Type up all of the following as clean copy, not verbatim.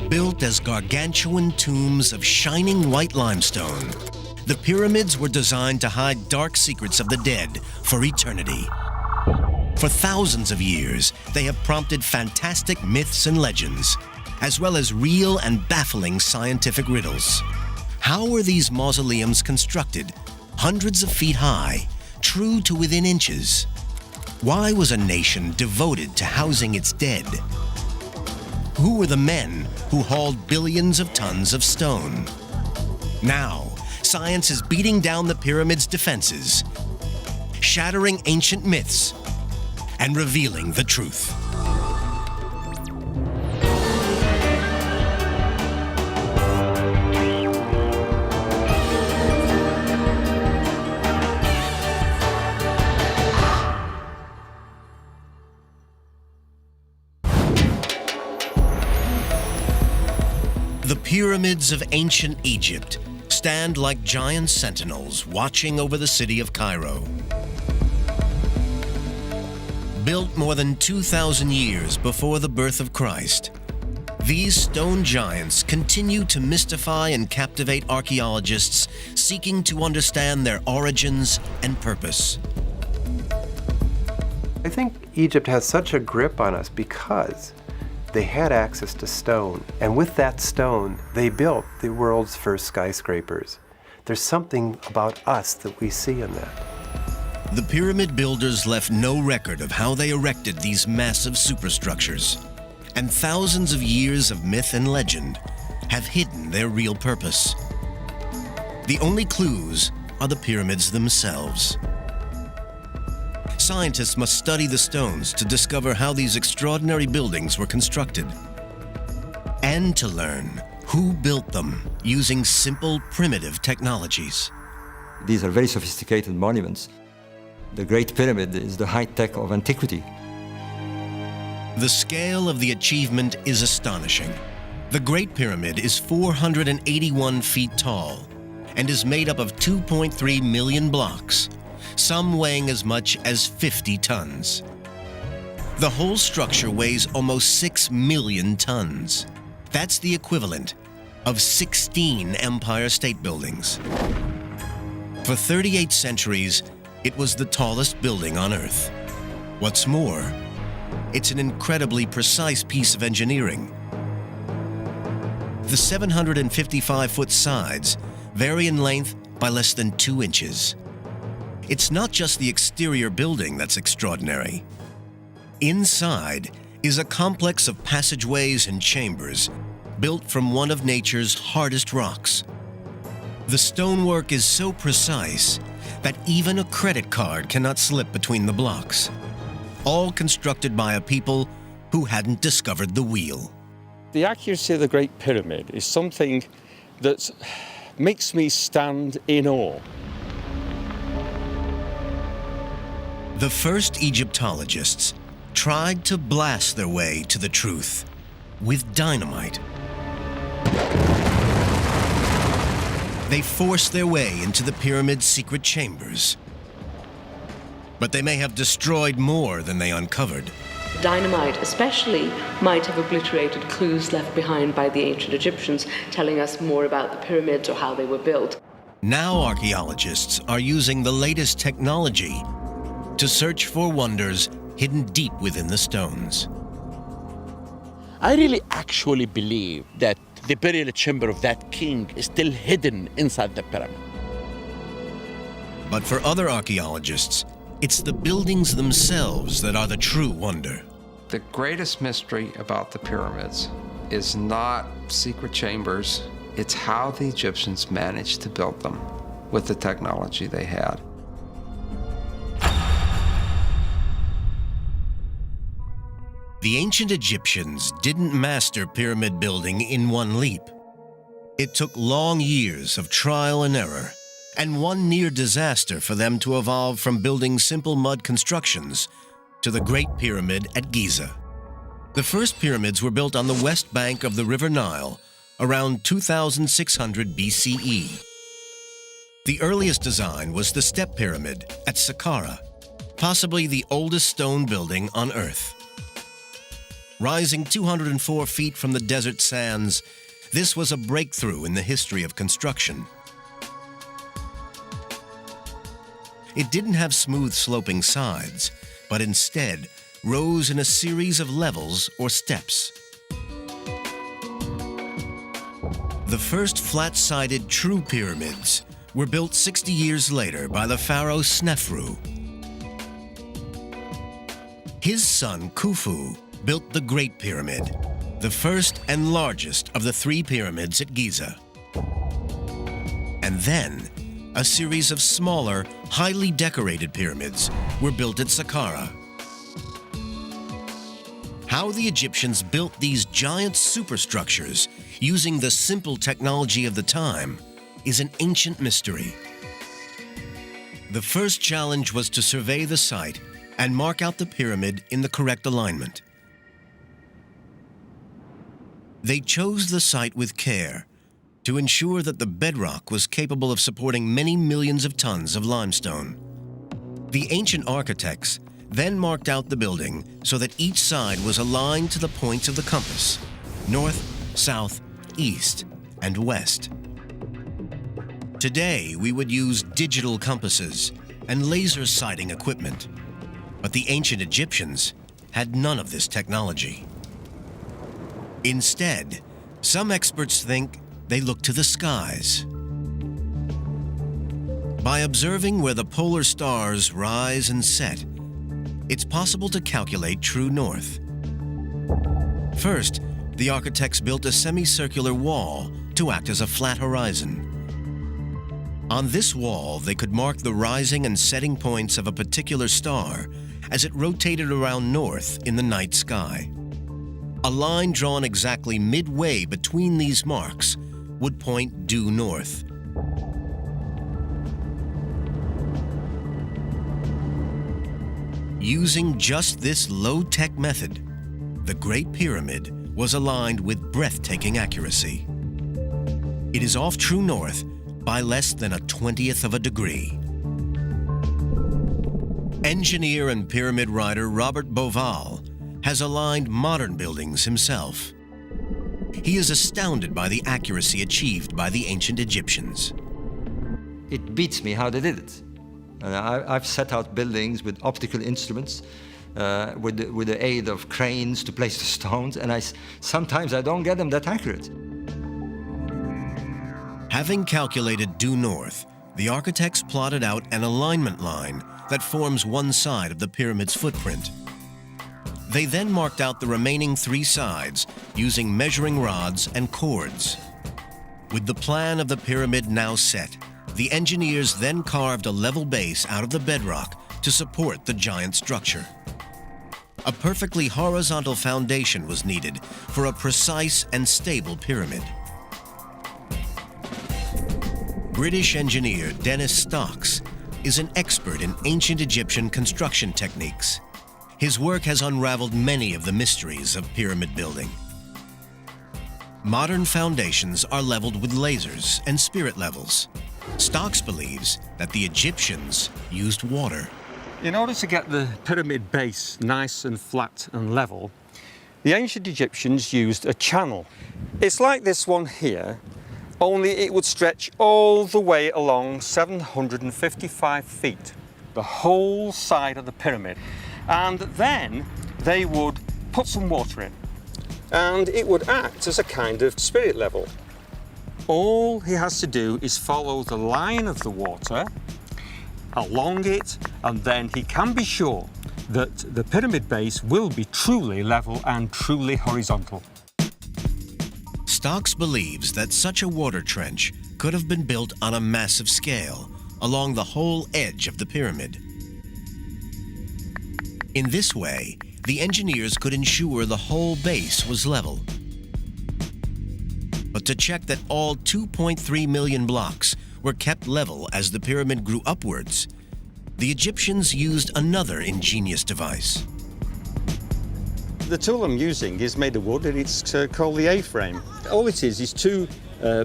Built as gargantuan tombs of shining white limestone, the pyramids were designed to hide dark secrets of the dead for eternity. For thousands of years, they have prompted fantastic myths and legends, as well as real and baffling scientific riddles. How were these mausoleums constructed, hundreds of feet high, true to within inches? Why was a nation devoted to housing its dead? Who were the men who hauled billions of tons of stone? Now, science is beating down the pyramids' defenses, shattering ancient myths, and revealing the truth. The pyramids of ancient Egypt stand like giant sentinels watching over the city of Cairo. Built more than 2,000 years before the birth of Christ, these stone giants continue to mystify and captivate archaeologists seeking to understand their origins and purpose. I think Egypt has such a grip on us because they had access to stone, and with that stone, they built the world's first skyscrapers. There's something about us that we see in that. The pyramid builders left no record of how they erected these massive superstructures, and thousands of years of myth and legend have hidden their real purpose. The only clues are the pyramids themselves. Scientists must study the stones to discover how these extraordinary buildings were constructed, and to learn who built them using simple, primitive technologies. These are very sophisticated monuments. The Great Pyramid is the high-tech of antiquity. The scale of the achievement is astonishing. The Great Pyramid is 481 feet tall and is made up of 2.3 million blocks, some weighing as much as 50 tons. The whole structure weighs almost 6 million tons. That's the equivalent of 16 Empire State Buildings. For 38 centuries, it was the tallest building on Earth. What's more, it's an incredibly precise piece of engineering. The 755-foot sides vary in length by less than 2 inches. It's not just the exterior building that's extraordinary. Inside is a complex of passageways and chambers built from one of nature's hardest rocks. The stonework is so precise that even a credit card cannot slip between the blocks, all constructed by a people who hadn't discovered the wheel. The accuracy of the Great Pyramid is something that makes me stand in awe. The first Egyptologists tried to blast their way to the truth with dynamite. They forced their way into the pyramid's secret chambers. But they may have destroyed more than they uncovered. Dynamite especially might have obliterated clues left behind by the ancient Egyptians, telling us more about the pyramids or how they were built. Now archaeologists are using the latest technology to search for wonders hidden deep within the stones. I really actually believe that the burial chamber of that king is still hidden inside the pyramid. But for other archaeologists, it's the buildings themselves that are the true wonder. The greatest mystery about the pyramids is not secret chambers, it's how the Egyptians managed to build them with the technology they had. The ancient Egyptians didn't master pyramid building in one leap. It took long years of trial and error, and one near disaster for them to evolve from building simple mud constructions to the Great Pyramid at Giza. The first pyramids were built on the west bank of the River Nile around 2600 BCE. The earliest design was the Step Pyramid at Saqqara, possibly the oldest stone building on Earth. Rising 204 feet from the desert sands, this was a breakthrough in the history of construction. It didn't have smooth sloping sides, but instead rose in a series of levels or steps. The first flat-sided true pyramids were built 60 years later by the pharaoh Snefru. His son Khufu built the Great Pyramid, the first and largest of the 3 pyramids at Giza. And then, a series of smaller, highly decorated pyramids were built at Saqqara. How the Egyptians built these giant superstructures using the simple technology of the time is an ancient mystery. The first challenge was to survey the site and mark out the pyramid in the correct alignment. They chose the site with care to ensure that the bedrock was capable of supporting many millions of tons of limestone. The ancient architects then marked out the building so that each side was aligned to the points of the compass: north, south, east, and west. Today, we would use digital compasses and laser sighting equipment, but the ancient Egyptians had none of this technology. Instead, some experts think they looked to the skies. By observing where the polar stars rise and set, it's possible to calculate true north. First, the architects built a semicircular wall to act as a flat horizon. On this wall, they could mark the rising and setting points of a particular star as it rotated around north in the night sky. A line drawn exactly midway between these marks would point due north. Using just this low-tech method, the Great Pyramid was aligned with breathtaking accuracy. It is off true north by less than 1/20th of a degree. Engineer and pyramid writer Robert Bauval has aligned modern buildings himself. He is astounded by the accuracy achieved by the ancient Egyptians. It beats me how they did it. I've set out buildings with optical instruments, with the aid of cranes to place the stones, and sometimes I don't get them that accurate. Having calculated due north, the architects plotted out an alignment line that forms one side of the pyramid's footprint. They then marked out the remaining 3 sides using measuring rods and cords. With the plan of the pyramid now set, the engineers then carved a level base out of the bedrock to support the giant structure. A perfectly horizontal foundation was needed for a precise and stable pyramid. British engineer Dennis Stocks is an expert in ancient Egyptian construction techniques. His work has unraveled many of the mysteries of pyramid building. Modern foundations are leveled with lasers and spirit levels. Stocks believes that the Egyptians used water. In order to get the pyramid base nice and flat and level, the ancient Egyptians used a channel. It's like this one here, only it would stretch all the way along 755 feet, the whole side of the pyramid. And then they would put some water in, and it would act as a kind of spirit level. All he has to do is follow the line of the water along it, and then he can be sure that the pyramid base will be truly level and truly horizontal. Stocks believes that such a water trench could have been built on a massive scale along the whole edge of the pyramid. In this way, the engineers could ensure the whole base was level. But to check that all 2.3 million blocks were kept level as the pyramid grew upwards, the Egyptians used another ingenious device. The tool I'm using is made of wood, and it's called the A-frame. All it is 2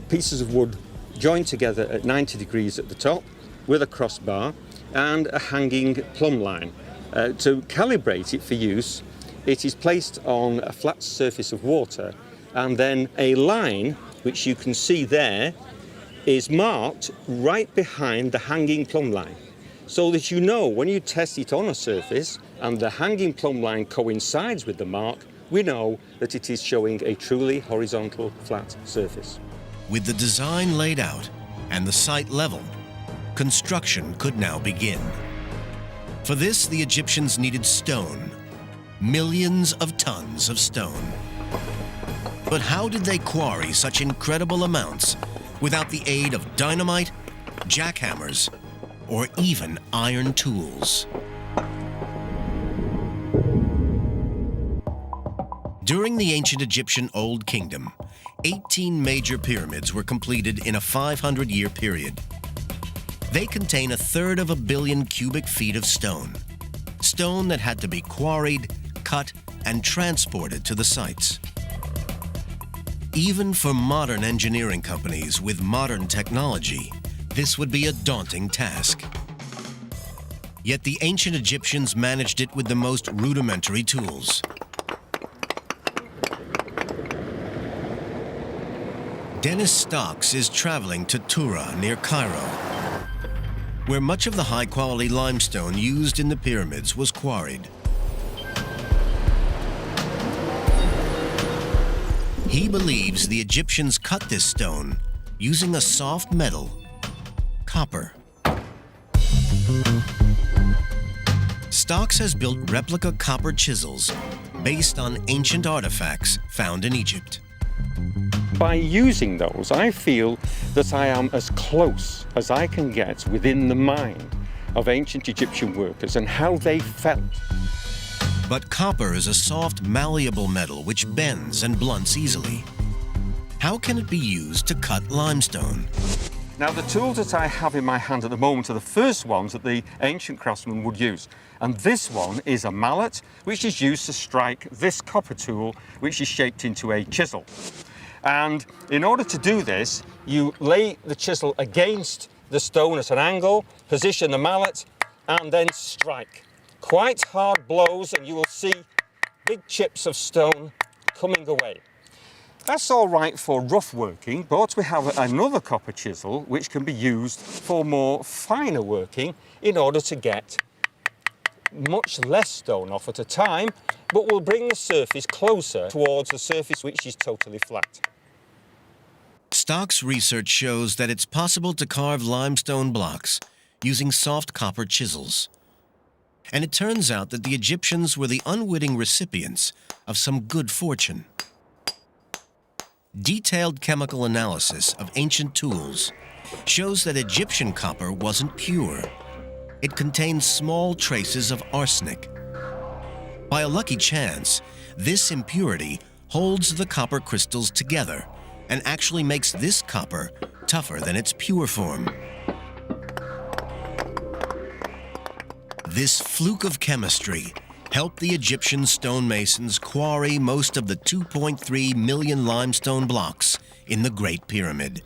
pieces of wood joined together at 90 degrees at the top with a crossbar and a hanging plumb line. To calibrate it for use, It is placed on a flat surface of water, and then a line, which you can see there, is marked right behind the hanging plumb line, so that you know when you test it on a surface and the hanging plumb line coincides with the mark, we know that it is showing a truly horizontal flat surface. With the design laid out and the site level, construction could now begin. For this, the Egyptians needed stone, millions of tons of stone. But how did they quarry such incredible amounts without the aid of dynamite, jackhammers, or even iron tools? During the ancient Egyptian Old Kingdom, 18 major pyramids were completed in a 500-year period. They contain 1/3 billion cubic feet of stone, stone that had to be quarried, cut, and transported to the sites. Even for modern engineering companies with modern technology, this would be a daunting task. Yet the ancient Egyptians managed it with the most rudimentary tools. Dennis Stocks is traveling to Tura near Cairo, where much of the high-quality limestone used in the pyramids was quarried. He believes the Egyptians cut this stone using a soft metal, copper. Stocks has built replica copper chisels based on ancient artifacts found in Egypt. By using those, I feel that I am as close as I can get within the mind of ancient Egyptian workers and how they felt. But copper is a soft, malleable metal which bends and blunts easily. How can it be used to cut limestone? Now, the tools that I have in my hand at the moment are the first ones that the ancient craftsmen would use. And this one is a mallet, which is used to strike this copper tool, which is shaped into a chisel. And in order to do this, you lay the chisel against the stone at an angle, position the mallet, and then strike. Quite hard blows, and you will see big chips of stone coming away. That's all right for rough working, but we have another copper chisel which can be used for more finer working in order to get much less stone off at a time, but will bring the surface closer towards the surface which is totally flat. Stocks' research shows that it's possible to carve limestone blocks using soft copper chisels. And it turns out that the Egyptians were the unwitting recipients of some good fortune. Detailed chemical analysis of ancient tools shows that Egyptian copper wasn't pure. It contained small traces of arsenic. By a lucky chance, this impurity holds the copper crystals together and actually makes this copper tougher than its pure form. This fluke of chemistry helped the Egyptian stonemasons quarry most of the 2.3 million limestone blocks in the Great Pyramid.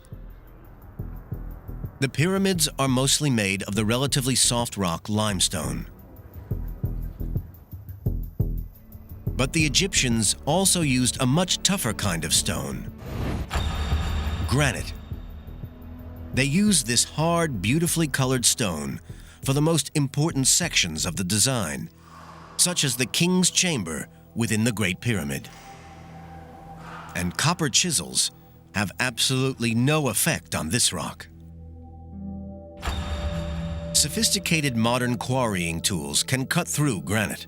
The pyramids are mostly made of the relatively soft rock limestone. But the Egyptians also used a much tougher kind of stone, granite. They used this hard, beautifully colored stone for the most important sections of the design, such as the King's Chamber within the Great Pyramid. And copper chisels have absolutely no effect on this rock. Sophisticated modern quarrying tools can cut through granite,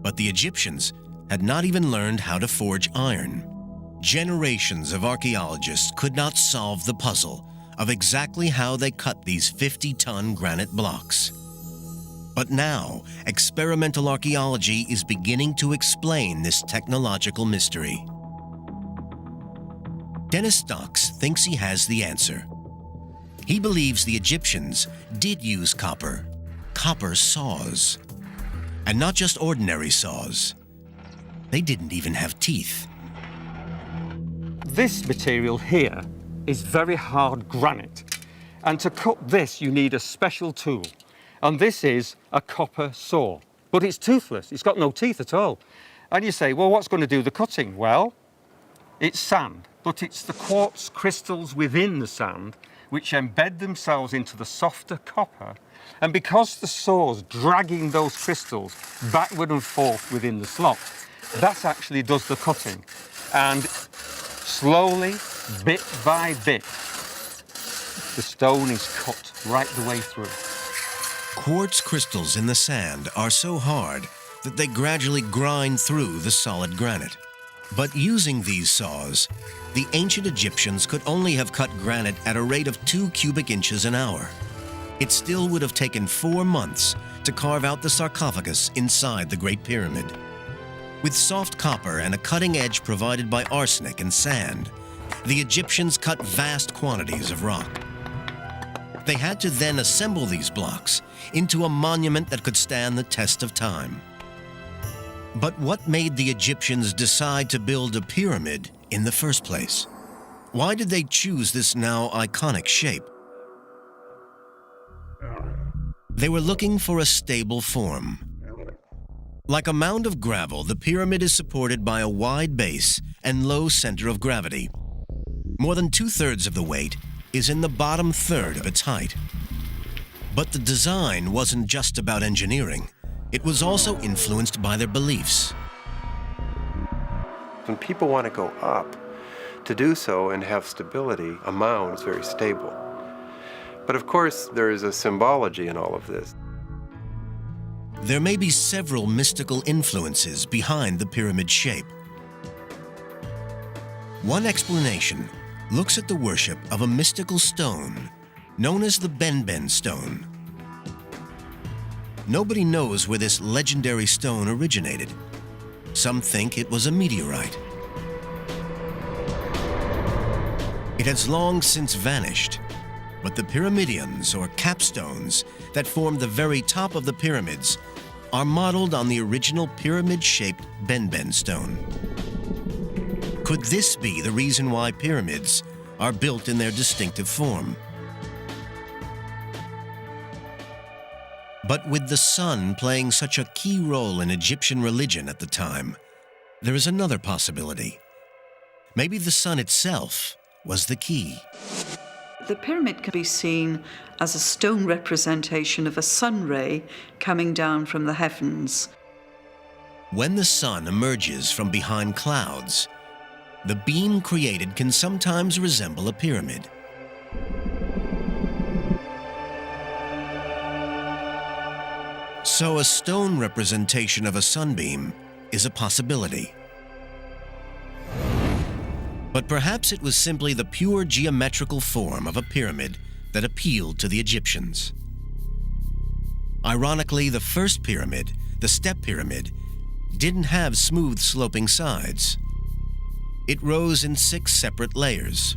but the Egyptians had not even learned how to forge iron. Generations of archaeologists could not solve the puzzle of exactly how they cut these 50-ton granite blocks. But now, experimental archaeology is beginning to explain this technological mystery. Dennis Stocks thinks he has the answer. He believes the Egyptians did use copper saws, and not just ordinary saws. They didn't even have teeth. This material here is very hard granite, and to cut this you need a special tool, and this is a copper saw, but it's toothless, it's got no teeth at all. And you say, well, what's going to do the cutting? Well, it's sand, but it's the quartz crystals within the sand which embed themselves into the softer copper. And because the saw's dragging those crystals backward and forth within the slot, that actually does the cutting. And slowly, bit by bit, the stone is cut right the way through. Quartz crystals in the sand are so hard that they gradually grind through the solid granite. But using these saws, the ancient Egyptians could only have cut granite at a rate of 2 cubic inches an hour. It still would have taken 4 months to carve out the sarcophagus inside the Great Pyramid. With soft copper and a cutting edge provided by arsenic and sand, the Egyptians cut vast quantities of rock. They had to then assemble these blocks into a monument that could stand the test of time. But what made the Egyptians decide to build a pyramid in the first place? Why did they choose this now iconic shape? They were looking for a stable form. Like a mound of gravel, the pyramid is supported by a wide base and low center of gravity. More than 2/3 of the weight is in the bottom third of its height. But the design wasn't just about engineering. It was also influenced by their beliefs. When people want to go up, to do so and have stability, a mound is very stable. But of course, there is a symbology in all of this. There may be several mystical influences behind the pyramid shape. One explanation looks at the worship of a mystical stone known as the Benben stone. Nobody knows where this legendary stone originated. Some think it was a meteorite. It has long since vanished, but the pyramidions, or capstones, that form the very top of the pyramids are modeled on the original pyramid-shaped Benben stone. Could this be the reason why pyramids are built in their distinctive form? But with the sun playing such a key role in Egyptian religion at the time, there is another possibility. Maybe the sun itself was the key. The pyramid can be seen as a stone representation of a sun ray coming down from the heavens. When the sun emerges from behind clouds, the beam created can sometimes resemble a pyramid. So a stone representation of a sunbeam is a possibility. But perhaps it was simply the pure geometrical form of a pyramid that appealed to the Egyptians. Ironically, the first pyramid, the step pyramid, didn't have smooth sloping sides. It rose in 6 separate layers.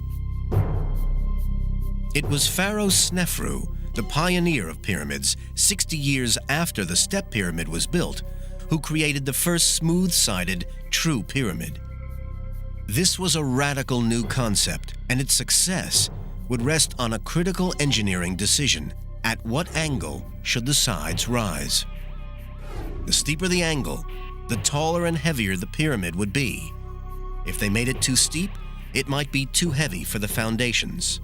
It was Pharaoh Snefru, the pioneer of pyramids, 60 years after the step pyramid was built, who created the first smooth-sided, true pyramid. This was a radical new concept, and its success would rest on a critical engineering decision. At what angle should the sides rise? The steeper the angle, the taller and heavier the pyramid would be. If they made it too steep, it might be too heavy for the foundations.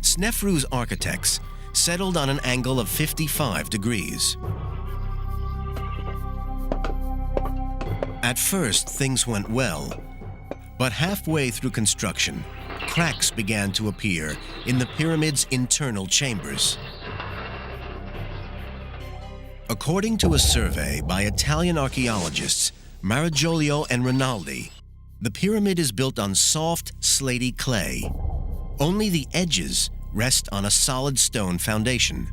Snefru's architects settled on an angle of 55 degrees. At first, things went well, but halfway through construction, cracks began to appear in the pyramid's internal chambers. According to a survey by Italian archaeologists Maraggiolio and Rinaldi, the pyramid is built on soft, slaty clay. Only the edges rest on a solid stone foundation.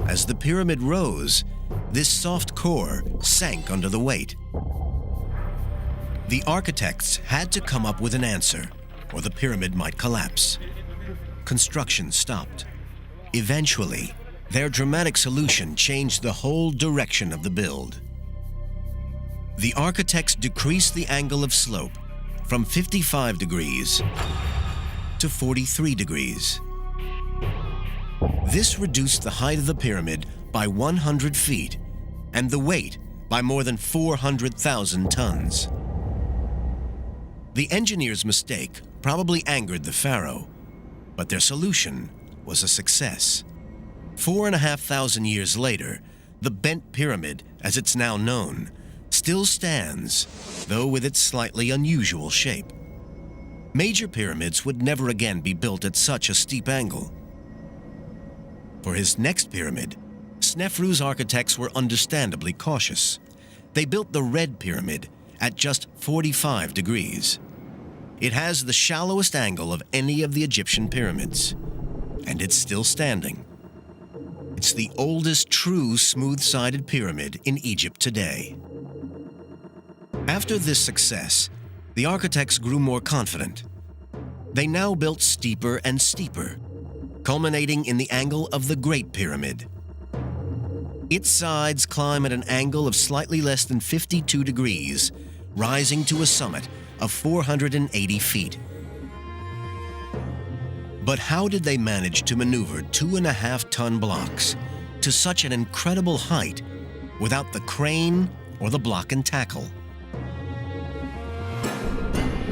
As the pyramid rose, this soft core sank under the weight. The architects had to come up with an answer, or the pyramid might collapse. Construction stopped. Eventually, their dramatic solution changed the whole direction of the build. The architects decreased the angle of slope from 55 degrees to 43 degrees. This reduced the height of the pyramid by 100 feet and the weight by more than 400,000 tons. The engineer's mistake probably angered the pharaoh, but their solution was a success. 4,500 years later, the bent pyramid, as it's now known, still stands, though with its slightly unusual shape. Major pyramids would never again be built at such a steep angle. For his next pyramid, Snefru's architects were understandably cautious. They built the Red Pyramid at just 45 degrees. It has the shallowest angle of any of the Egyptian pyramids, and it's still standing. It's the oldest true smooth-sided pyramid in Egypt today. After this success, the architects grew more confident. They now built steeper and steeper, culminating in the angle of the Great Pyramid. Its sides climb at an angle of slightly less than 52 degrees, rising to a summit of 480 feet. But how did they manage to maneuver 2.5-ton blocks to such an incredible height without the crane or the block and tackle?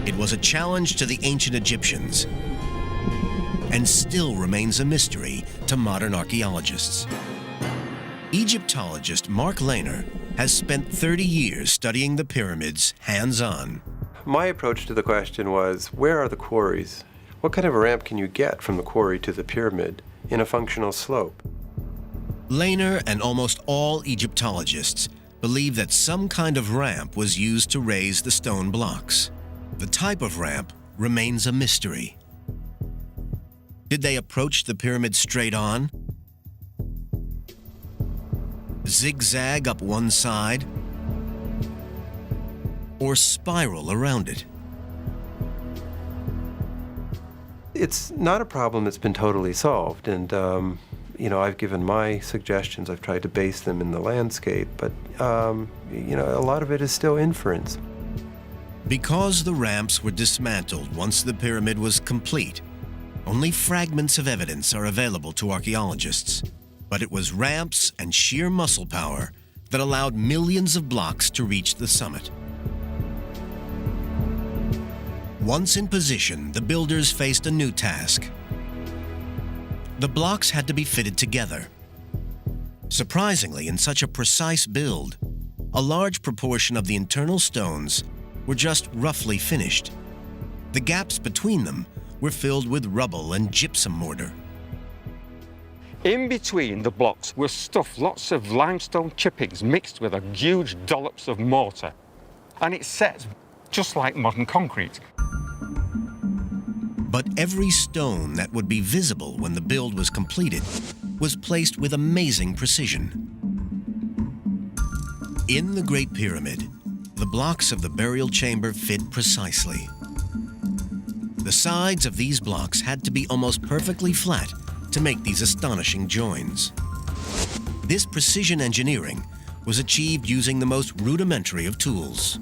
It was a challenge to the ancient Egyptians, and still remains a mystery to modern archaeologists. Egyptologist Mark Lehner has spent 30 years studying the pyramids hands-on. My approach to the question was, where are the quarries? What kind of a ramp can you get from the quarry to the pyramid in a functional slope? Lehner and almost all Egyptologists believe that some kind of ramp was used to raise the stone blocks. The type of ramp remains a mystery. Did they approach the pyramid straight on? Zigzag up one side? Or spiral around it? It's not a problem that's been totally solved, and I've given my suggestions. I've tried to base them in the landscape, but a lot of it is still inference. Because the ramps were dismantled once the pyramid was complete, only fragments of evidence are available to archaeologists. But it was ramps and sheer muscle power that allowed millions of blocks to reach the summit. Once in position, the builders faced a new task. The blocks had to be fitted together. Surprisingly, in such a precise build, a large proportion of the internal stones were just roughly finished. The gaps between them were filled with rubble and gypsum mortar. In between the blocks were stuffed lots of limestone chippings mixed with a huge dollops of mortar. And it sets just like modern concrete. But every stone that would be visible when the build was completed was placed with amazing precision. In the Great Pyramid, the blocks of the burial chamber fit precisely. The sides of these blocks had to be almost perfectly flat to make these astonishing joins. This precision engineering was achieved using the most rudimentary of tools.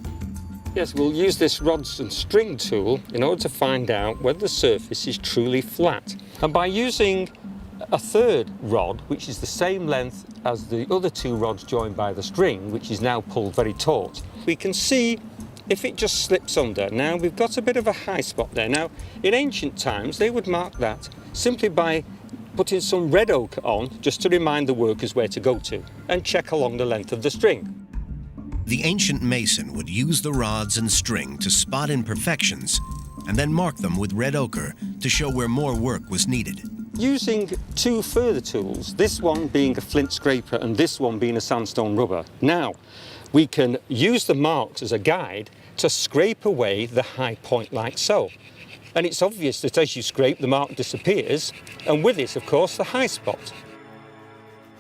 Yes, we'll use this rods and string tool in order to find out whether the surface is truly flat. And by using a third rod, which is the same length as the other two rods joined by the string, which is now pulled very taut, we can see if it just slips under. Now, we've got a bit of a high spot there. Now, in ancient times, they would mark that simply by putting some red ochre on, just to remind the workers where to go to, and check along the length of the string. The ancient mason would use the rods and string to spot imperfections and then mark them with red ochre to show where more work was needed. Using two further tools, this one being a flint scraper and this one being a sandstone rubber, now we can use the marks as a guide to scrape away the high point like so. And it's obvious that as you scrape, the mark disappears, and with it, of course, the high spot.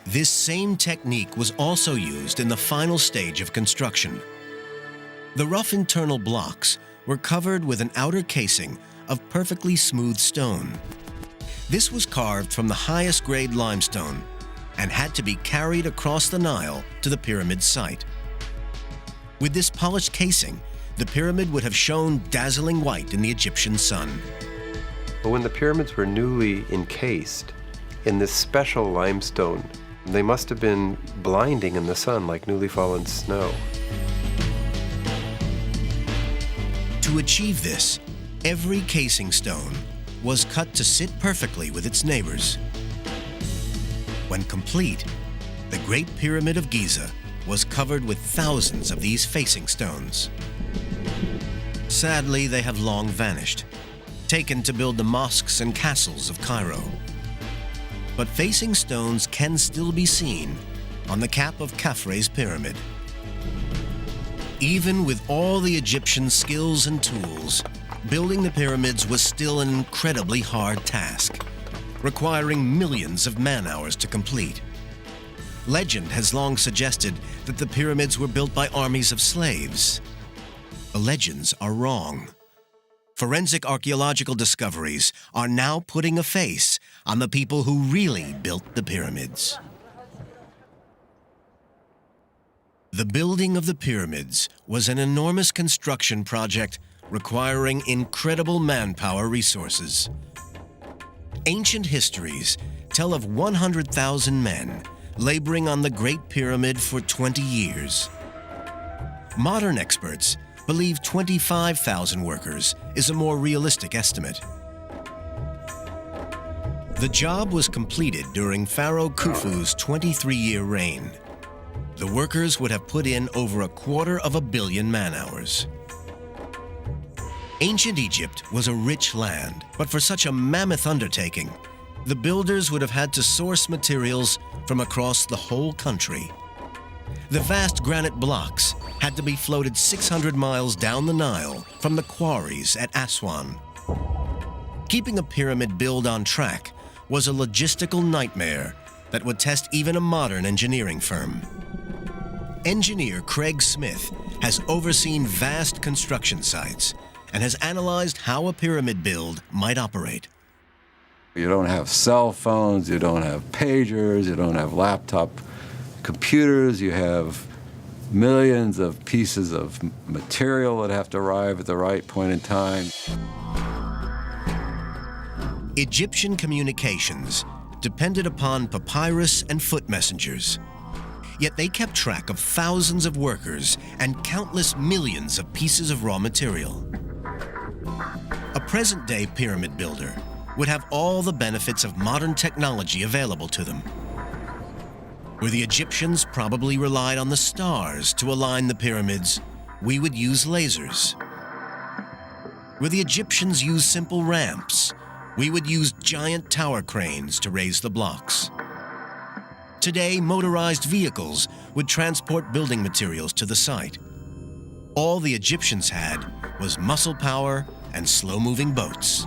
This same technique was also used in the final stage of construction. The rough internal blocks were covered with an outer casing of perfectly smooth stone. This was carved from the highest grade limestone and had to be carried across the Nile to the pyramid site. With this polished casing, the pyramid would have shone dazzling white in the Egyptian sun. But when the pyramids were newly encased in this special limestone, They must have been blinding in the sun like newly fallen snow. To achieve this, every casing stone was cut to sit perfectly with its neighbors. When complete, the Great Pyramid of Giza was covered with thousands of these facing stones. Sadly, they have long vanished, taken to build the mosques and castles of Cairo. But facing stones can still be seen on the cap of Khafre's pyramid. Even with all the Egyptian skills and tools, building the pyramids was still an incredibly hard task, requiring millions of man-hours to complete. Legend has long suggested that the pyramids were built by armies of slaves. The legends are wrong. Forensic archaeological discoveries are now putting a face on the people who really built the pyramids. The building of the pyramids was an enormous construction project requiring incredible manpower resources. Ancient histories tell of 100,000 men laboring on the Great Pyramid for 20 years. Modern experts believe 25,000 workers is a more realistic estimate. The job was completed during Pharaoh Khufu's 23-year reign. The workers would have put in over 250 million man-hours. Ancient Egypt was a rich land, but for such a mammoth undertaking, the builders would have had to source materials from across the whole country. The vast granite blocks had to be floated 600 miles down the Nile from the quarries at Aswan. Keeping a pyramid build on track was a logistical nightmare that would test even a modern engineering firm. Engineer Craig Smith has overseen vast construction sites and has analyzed how a pyramid build might operate. You don't have cell phones, you don't have pagers, you don't have laptop computers, you have millions of pieces of material that have to arrive at the right point in time. Egyptian communications depended upon papyrus and foot messengers. Yet they kept track of thousands of workers and countless millions of pieces of raw material. A present-day pyramid builder would have all the benefits of modern technology available to them. Where the Egyptians probably relied on the stars to align the pyramids, we would use lasers. Where the Egyptians used simple ramps, we would use giant tower cranes to raise the blocks. Today, motorized vehicles would transport building materials to the site. All the Egyptians had was muscle power and slow-moving boats.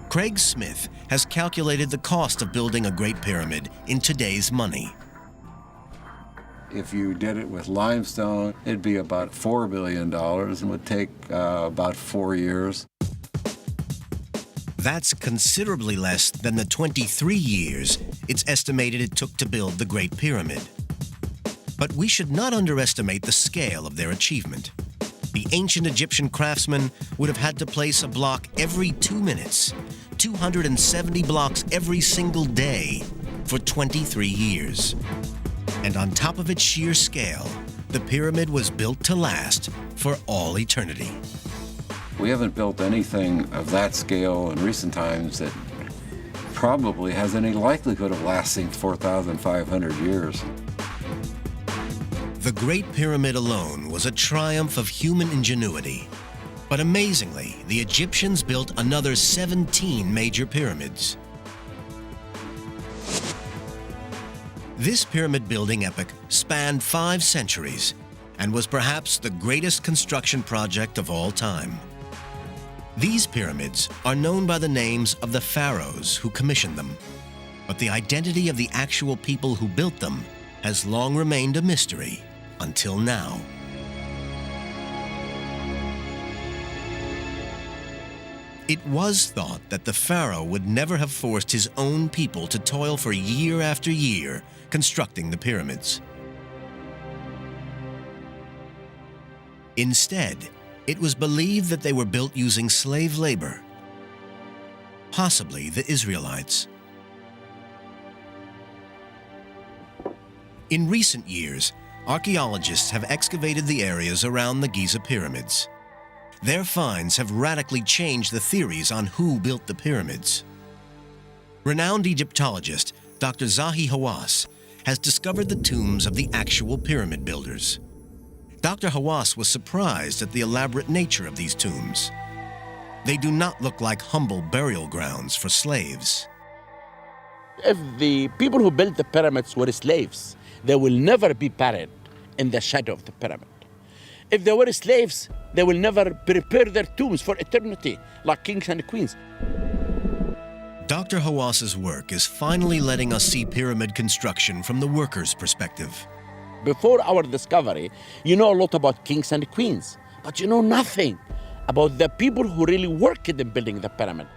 Craig Smith has calculated the cost of building a Great Pyramid in today's money. If you did it with limestone, it'd be about $4 billion and would take about 4 years. That's considerably less than the 23 years it's estimated it took to build the Great Pyramid. But we should not underestimate the scale of their achievement. The ancient Egyptian craftsmen would have had to place a block every 2 minutes, 270 blocks every single day for 23 years. And on top of its sheer scale, the pyramid was built to last for all eternity. We haven't built anything of that scale in recent times that probably has any likelihood of lasting 4,500 years. The Great Pyramid alone was a triumph of human ingenuity. But amazingly, the Egyptians built another 17 major pyramids. This pyramid building epic spanned 5 centuries and was perhaps the greatest construction project of all time. These pyramids are known by the names of the pharaohs who commissioned them, but the identity of the actual people who built them has long remained a mystery until now. It was thought that the pharaoh would never have forced his own people to toil for year after year constructing the pyramids. Instead, it was believed that they were built using slave labor, possibly the Israelites. In recent years, archaeologists have excavated the areas around the Giza pyramids. Their finds have radically changed the theories on who built the pyramids. Renowned Egyptologist Dr. Zahi Hawass has discovered the tombs of the actual pyramid builders. Dr. Hawass was surprised at the elaborate nature of these tombs. They do not look like humble burial grounds for slaves. If the people who built the pyramids were slaves, they will never be buried in the shadow of the pyramid. If they were slaves, they will never prepare their tombs for eternity like kings and queens. Dr. Hawass's work is finally letting us see pyramid construction from the workers' perspective. Before our discovery, you know a lot about kings and queens, but you know nothing about the people who really worked in building the pyramid.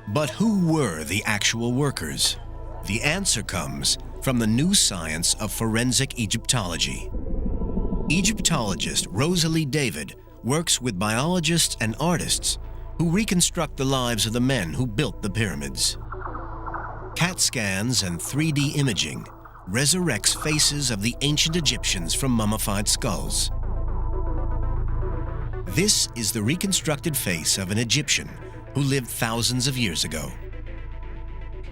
But who were the actual workers? The answer comes from the new science of forensic Egyptology. Egyptologist Rosalie David works with biologists and artists who reconstruct the lives of the men who built the pyramids. CAT scans and 3D imaging resurrects faces of the ancient Egyptians from mummified skulls. This is the reconstructed face of an Egyptian who lived thousands of years ago.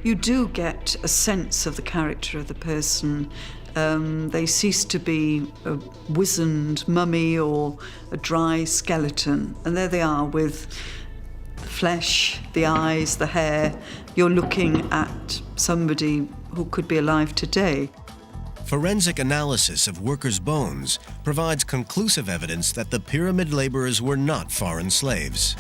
You do get a sense of the character of the person. They cease to be a wizened mummy or a dry skeleton. And there they are with the flesh, the eyes, the hair. You're looking at somebody who could be alive today. Forensic analysis of workers' bones provides conclusive evidence that the pyramid laborers were not foreign slaves.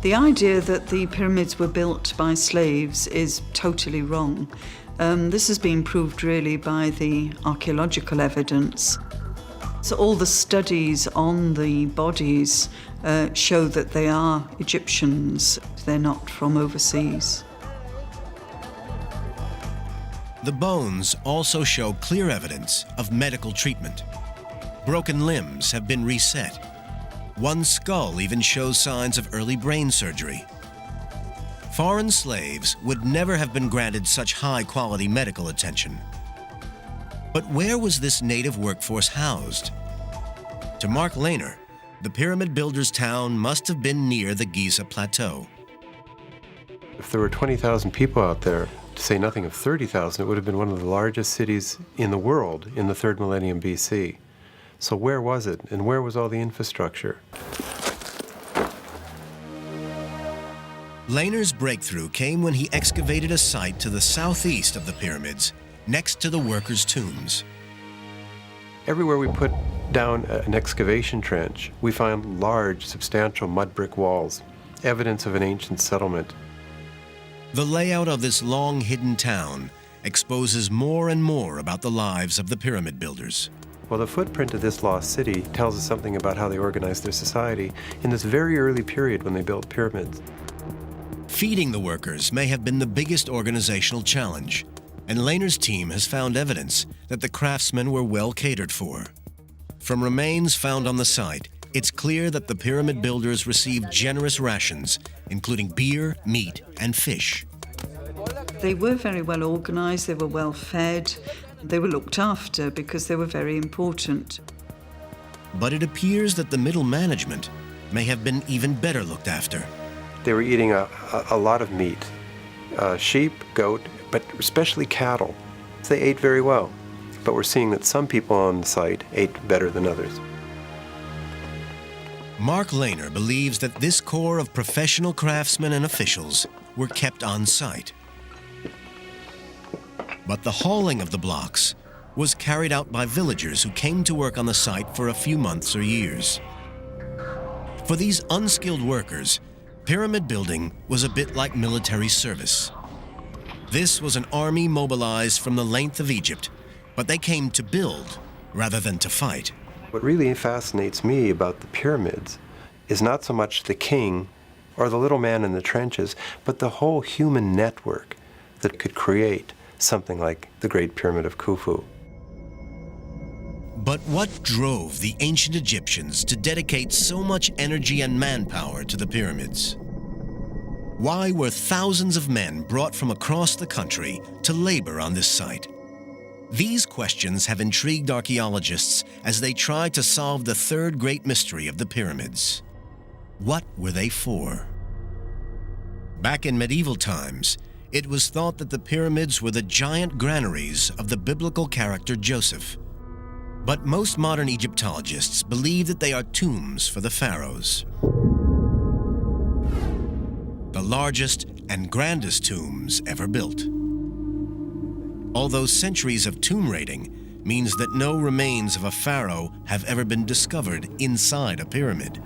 The idea that the pyramids were built by slaves is totally wrong. This has been proved really by the archaeological evidence. So all the studies on the bodies show that they are Egyptians. They're not from overseas. The bones also show clear evidence of medical treatment. Broken limbs have been reset. One skull even shows signs of early brain surgery. Foreign slaves would never have been granted such high-quality medical attention. But where was this native workforce housed? To Mark Lehner, the pyramid builders' town must have been near the Giza Plateau. If there were 20,000 people out there, to say nothing of 30,000, it would have been one of the largest cities in the world in the 3rd millennium BC. So where was it, and where was all the infrastructure? Lehner's breakthrough came when he excavated a site to the southeast of the pyramids, next to the workers' tombs. Everywhere we put down an excavation trench, we find large, substantial mud brick walls, evidence of an ancient settlement. The layout of this long-hidden town exposes more and more about the lives of the pyramid builders. Well, the footprint of this lost city tells us something about how they organized their society in this very early period when they built pyramids. Feeding the workers may have been the biggest organizational challenge, and Lehner's team has found evidence that the craftsmen were well catered for. From remains found on the site, it's clear that the pyramid builders received generous rations, including beer, meat, and fish. They were very well organized, they were well fed, they were looked after because they were very important. But it appears that the middle management may have been even better looked after. They were eating a lot of meat, sheep, goat, but especially cattle. They ate very well, but we're seeing that some people on the site ate better than others. Mark Lehner believes that this core of professional craftsmen and officials were kept on site. But the hauling of the blocks was carried out by villagers who came to work on the site for a few months or years. For these unskilled workers, pyramid building was a bit like military service. This was an army mobilized from the length of Egypt, but they came to build rather than to fight. What really fascinates me about the pyramids is not so much the king or the little man in the trenches, but the whole human network that could create something like the Great Pyramid of Khufu. But what drove the ancient Egyptians to dedicate so much energy and manpower to the pyramids? Why were thousands of men brought from across the country to labor on this site? These questions have intrigued archaeologists as they try to solve the third great mystery of the pyramids. What were they for? Back in medieval times, it was thought that the pyramids were the giant granaries of the biblical character Joseph. But most modern Egyptologists believe that they are tombs for the pharaohs. The largest and grandest tombs ever built. Although centuries of tomb raiding means that no remains of a pharaoh have ever been discovered inside a pyramid.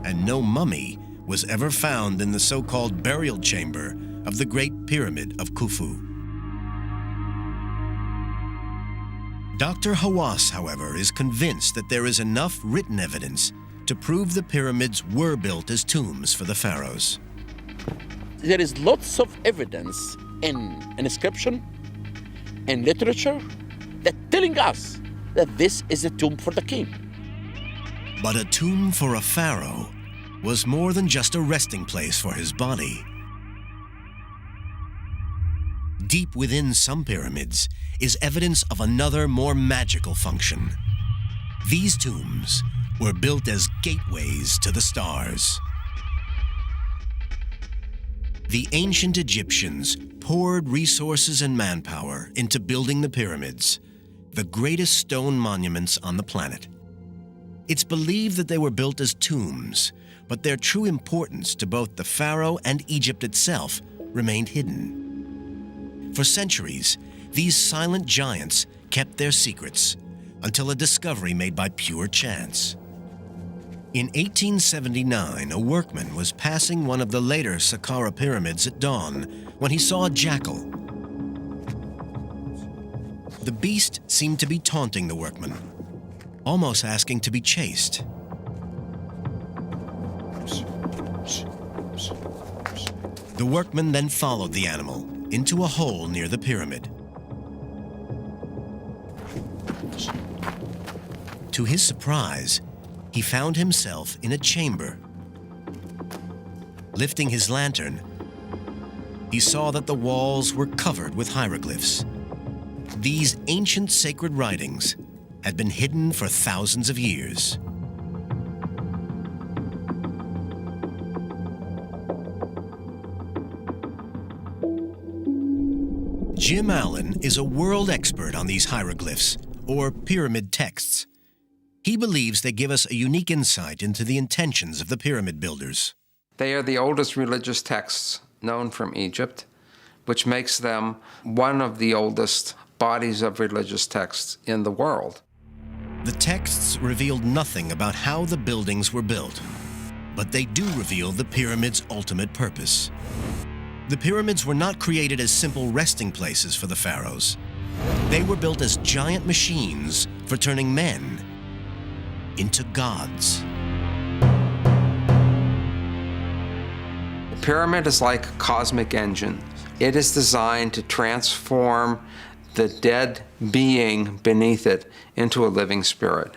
And no mummy was ever found in the so-called burial chamber of the Great Pyramid of Khufu. Dr. Hawass, however, is convinced that there is enough written evidence to prove the pyramids were built as tombs for the pharaohs. There is lots of evidence in inscription and literature that telling us that this is a tomb for the king. But a tomb for a pharaoh was more than just a resting place for his body. Deep within some pyramids is evidence of another, more magical function. These tombs were built as gateways to the stars. The ancient Egyptians poured resources and manpower into building the pyramids, the greatest stone monuments on the planet. It's believed that they were built as tombs, but their true importance to both the pharaoh and Egypt itself remained hidden. For centuries, these silent giants kept their secrets until a discovery made by pure chance. In 1879, a workman was passing one of the later Saqqara pyramids at dawn when he saw a jackal. The beast seemed to be taunting the workman, almost asking to be chased. The workman then followed the animal into a hole near the pyramid. To his surprise, he found himself in a chamber. Lifting his lantern, he saw that the walls were covered with hieroglyphs. These ancient sacred writings had been hidden for thousands of years. Jim Allen is a world expert on these hieroglyphs, or pyramid texts. He believes they give us a unique insight into the intentions of the pyramid builders. They are the oldest religious texts known from Egypt, which makes them one of the oldest bodies of religious texts in the world. The texts revealed nothing about how the buildings were built, but they do reveal the pyramid's ultimate purpose. The pyramids were not created as simple resting places for the pharaohs. They were built as giant machines for turning men into gods. The pyramid is like a cosmic engine. It is designed to transform the dead being beneath it into a living spirit.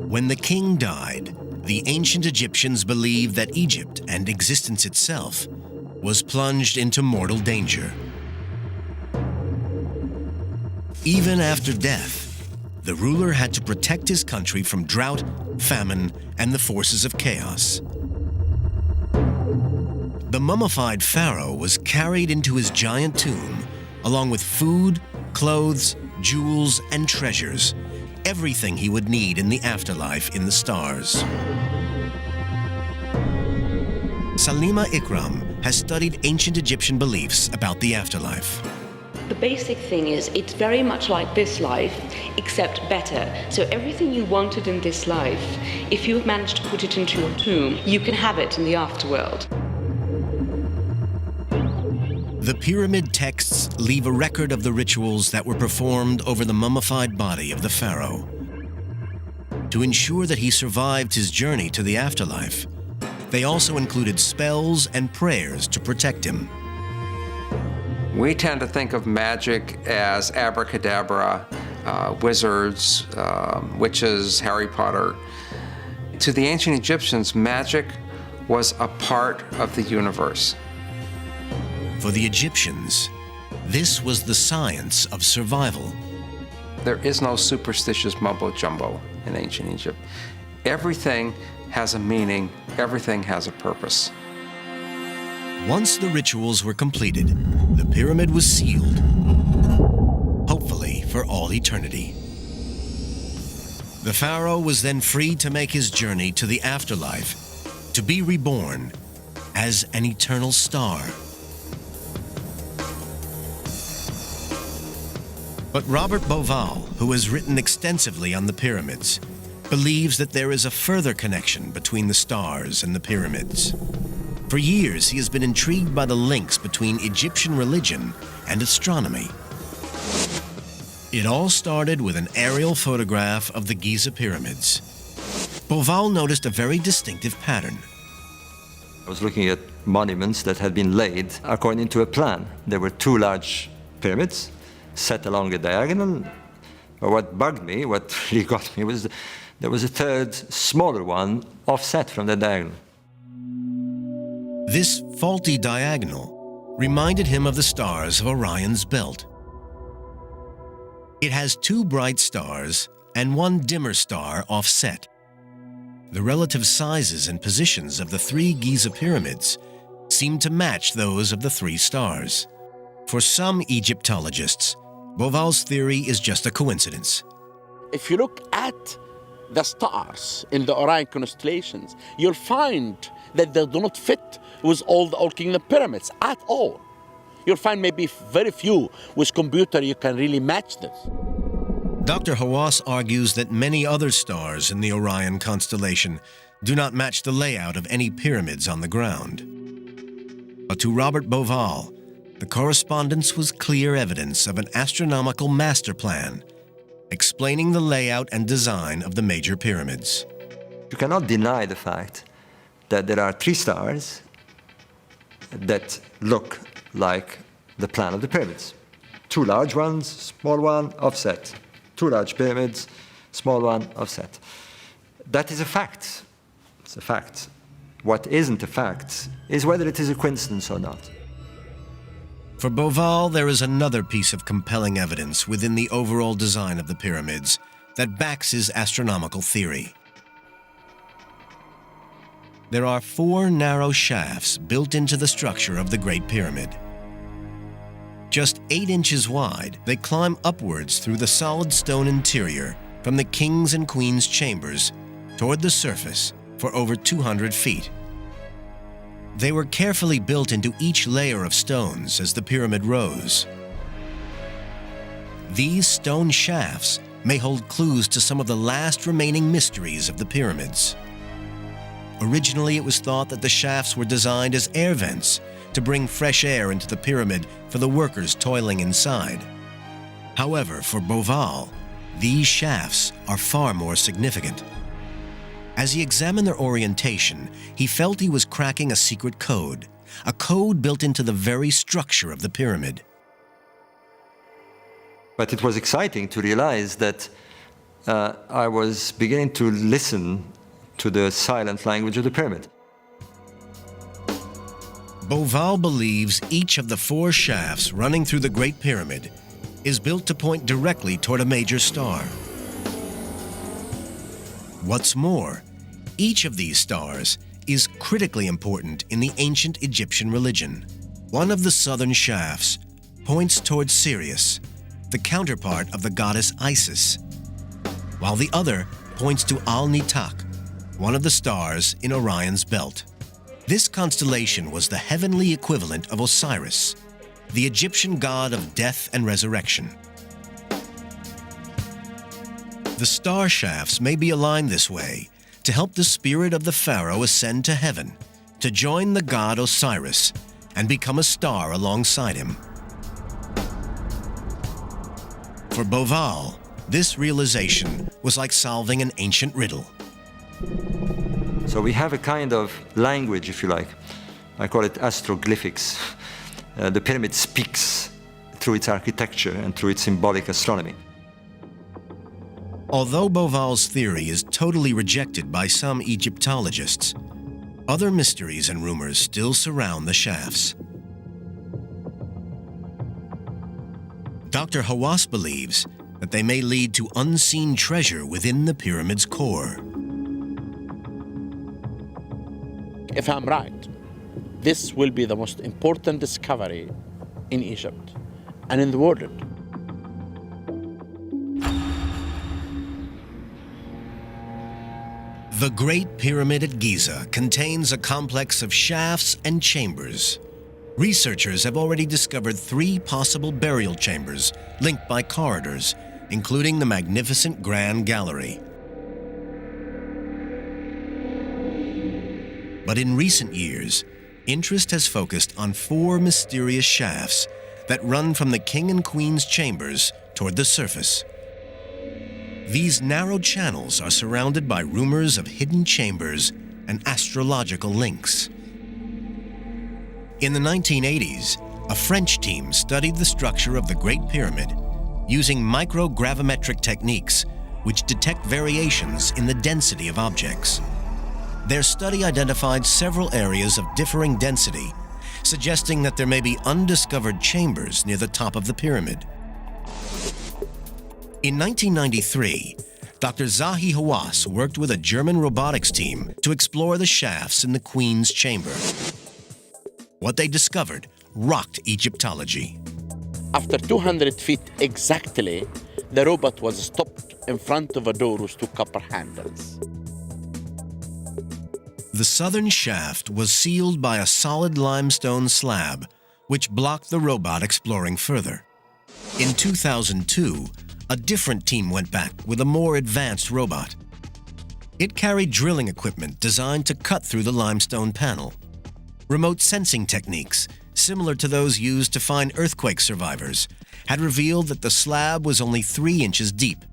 When the king died, the ancient Egyptians believed that Egypt and existence itself was plunged into mortal danger. Even after death, the ruler had to protect his country from drought, famine, and the forces of chaos. The mummified pharaoh was carried into his giant tomb, along with food, clothes, jewels, and treasures, everything he would need in the afterlife in the stars. Salima Ikram has studied ancient Egyptian beliefs about the afterlife. The basic thing is it's very much like this life, except better. So everything you wanted in this life, if you have managed to put it into your tomb, you can have it in the afterworld. The pyramid texts leave a record of the rituals that were performed over the mummified body of the pharaoh. To ensure that he survived his journey to the afterlife, they also included spells and prayers to protect him. We tend to think of magic as abracadabra, wizards, witches, Harry Potter. To the ancient Egyptians, magic was a part of the universe. For the Egyptians, This was the science of survival. There is no superstitious mumbo jumbo in ancient Egypt. Everything has a meaning, everything has a purpose. Once the rituals were completed, the pyramid was sealed, hopefully for all eternity. The pharaoh was then free to make his journey to the afterlife, to be reborn as an eternal star. But Robert Bauval, who has written extensively on the pyramids, believes that there is a further connection between the stars and the pyramids. For years, he has been intrigued by the links between Egyptian religion and astronomy. It all started with an aerial photograph of the Giza pyramids. Bauval noticed a very distinctive pattern. I was looking at monuments that had been laid according to a plan. There were two large pyramids set along a diagonal. But what bugged me, what really got me, was there was a third, smaller one offset from the diagonal. This faulty diagonal reminded him of the stars of Orion's belt. It has two bright stars and one dimmer star offset. The relative sizes and positions of the three Giza pyramids seem to match those of the three stars. For some Egyptologists, Bauval's theory is just a coincidence. If you look at the stars in the Orion constellations, you'll find that they do not fit with all the Old Kingdom pyramids at all. You'll find maybe very few with computer you can really match this. Dr. Hawass argues that many other stars in the Orion constellation do not match the layout of any pyramids on the ground. But to Robert Bauval, the correspondence was clear evidence of an astronomical master plan, explaining the layout and design of the major pyramids. You cannot deny the fact that there are three stars that look like the plan of the pyramids. Two large ones, small one, offset. Two large pyramids, small one, offset. That is a fact. It's a fact. What isn't a fact is whether it is a coincidence or not. For Bauval, there is another piece of compelling evidence within the overall design of the pyramids that backs his astronomical theory. There are four narrow shafts built into the structure of the Great Pyramid. Just 8 inches wide, they climb upwards through the solid stone interior from the king's and queen's chambers toward the surface for over 200 feet. They were carefully built into each layer of stones as the pyramid rose. These stone shafts may hold clues to some of the last remaining mysteries of the pyramids. Originally, it was thought that the shafts were designed as air vents to bring fresh air into the pyramid for the workers toiling inside. However, for Bauval, these shafts are far more significant. As he examined their orientation, he felt he was cracking a secret code, a code built into the very structure of the pyramid. But it was exciting to realize that I was beginning to listen to the silent language of the pyramid. Bauval believes each of the 4 shafts running through the Great Pyramid is built to point directly toward a major star. What's more, each of these stars is critically important in the ancient Egyptian religion. One of the southern shafts points toward Sirius, the counterpart of the goddess Isis, while the other points to Al-Nitak, one of the stars in Orion's belt. This constellation was the heavenly equivalent of Osiris, the Egyptian god of death and resurrection. The star shafts may be aligned this way to help the spirit of the pharaoh ascend to heaven, to join the god Osiris and become a star alongside him. For Bauval, this realization was like solving an ancient riddle. So we have a kind of language, if you like. I call it astroglyphics. The pyramid speaks through its architecture and through its symbolic astronomy. Although Bauval's theory is totally rejected by some Egyptologists, other mysteries and rumors still surround the shafts. Dr. Hawass believes that they may lead to unseen treasure within the pyramid's core. If I'm right, this will be the most important discovery in Egypt and in the world. The Great Pyramid at Giza contains a complex of shafts and chambers. Researchers have already discovered 3 possible burial chambers linked by corridors, including the magnificent Grand Gallery. But in recent years, interest has focused on 4 mysterious shafts that run from the King and Queen's chambers toward the surface. These narrow channels are surrounded by rumors of hidden chambers and astrological links. In the 1980s, a French team studied the structure of the Great Pyramid using microgravimetric techniques which detect variations in the density of objects. Their study identified several areas of differing density, suggesting that there may be undiscovered chambers near the top of the pyramid. In 1993, Dr. Zahi Hawass worked with a German robotics team to explore the shafts in the Queen's chamber. What they discovered rocked Egyptology. After 200 feet exactly, the robot was stopped in front of a door with 2 copper handles. The southern shaft was sealed by a solid limestone slab, which blocked the robot exploring further. In 2002, a different team went back with a more advanced robot. It carried drilling equipment designed to cut through the limestone panel. Remote sensing techniques, similar to those used to find earthquake survivors, had revealed that the slab was only 3 inches deep.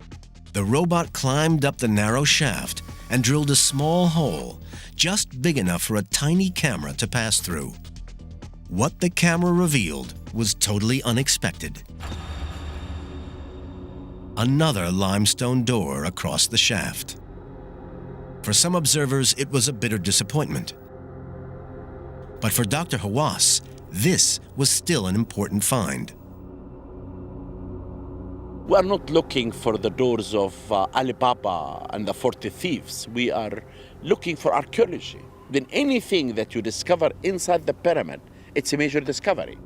The robot climbed up the narrow shaft and drilled a small hole, just big enough for a tiny camera to pass through. What the camera revealed was totally unexpected. Another limestone door across the shaft. For some observers, it was a bitter disappointment. But for Dr. Hawass, this was still an important find. We are not looking for the doors of Alibaba and the 40 thieves. We are looking for archaeology. Then anything that you discover inside the pyramid, it's a major discovery.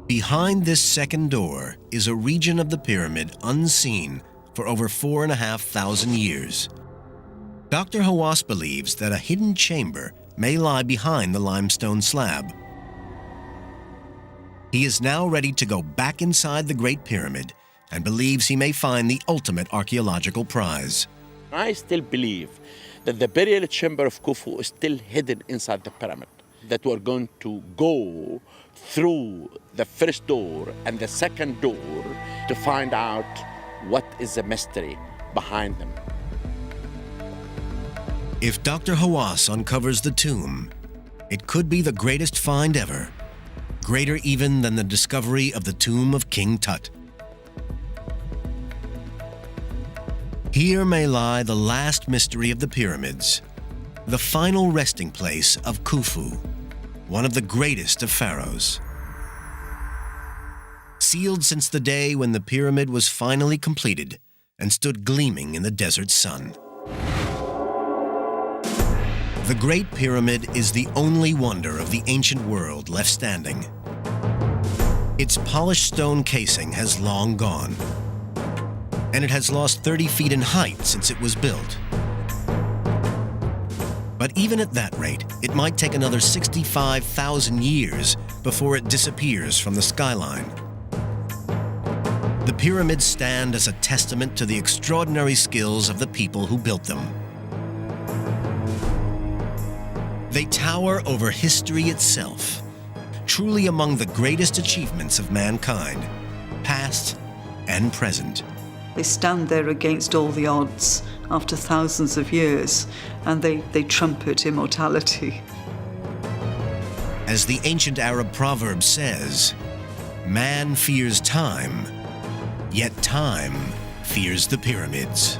Behind this second door is a region of the pyramid unseen for over 4,500 years. Dr. Hawass believes that a hidden chamber may lie behind the limestone slab. He is now ready to go back inside the Great Pyramid and believes he may find the ultimate archaeological prize. I still believe that the burial chamber of Khufu is still hidden inside the pyramid, that we're going to go through the first door and the second door to find out what is the mystery behind them. If Dr. Hawass uncovers the tomb, it could be the greatest find ever, greater even than the discovery of the tomb of King Tut. Here may lie the last mystery of the pyramids, the final resting place of Khufu, one of the greatest of pharaohs. Sealed since the day when the pyramid was finally completed and stood gleaming in the desert sun. The Great Pyramid is the only wonder of the ancient world left standing. Its polished stone casing has long gone, and it has lost 30 feet in height since it was built. But even at that rate, it might take another 65,000 years before it disappears from the skyline. The pyramids stand as a testament to the extraordinary skills of the people who built them. They tower over history itself, truly among the greatest achievements of mankind, past and present. They stand there against all the odds after thousands of years, and they trumpet immortality. As the ancient Arab proverb says, man fears time, yet time fears the pyramids.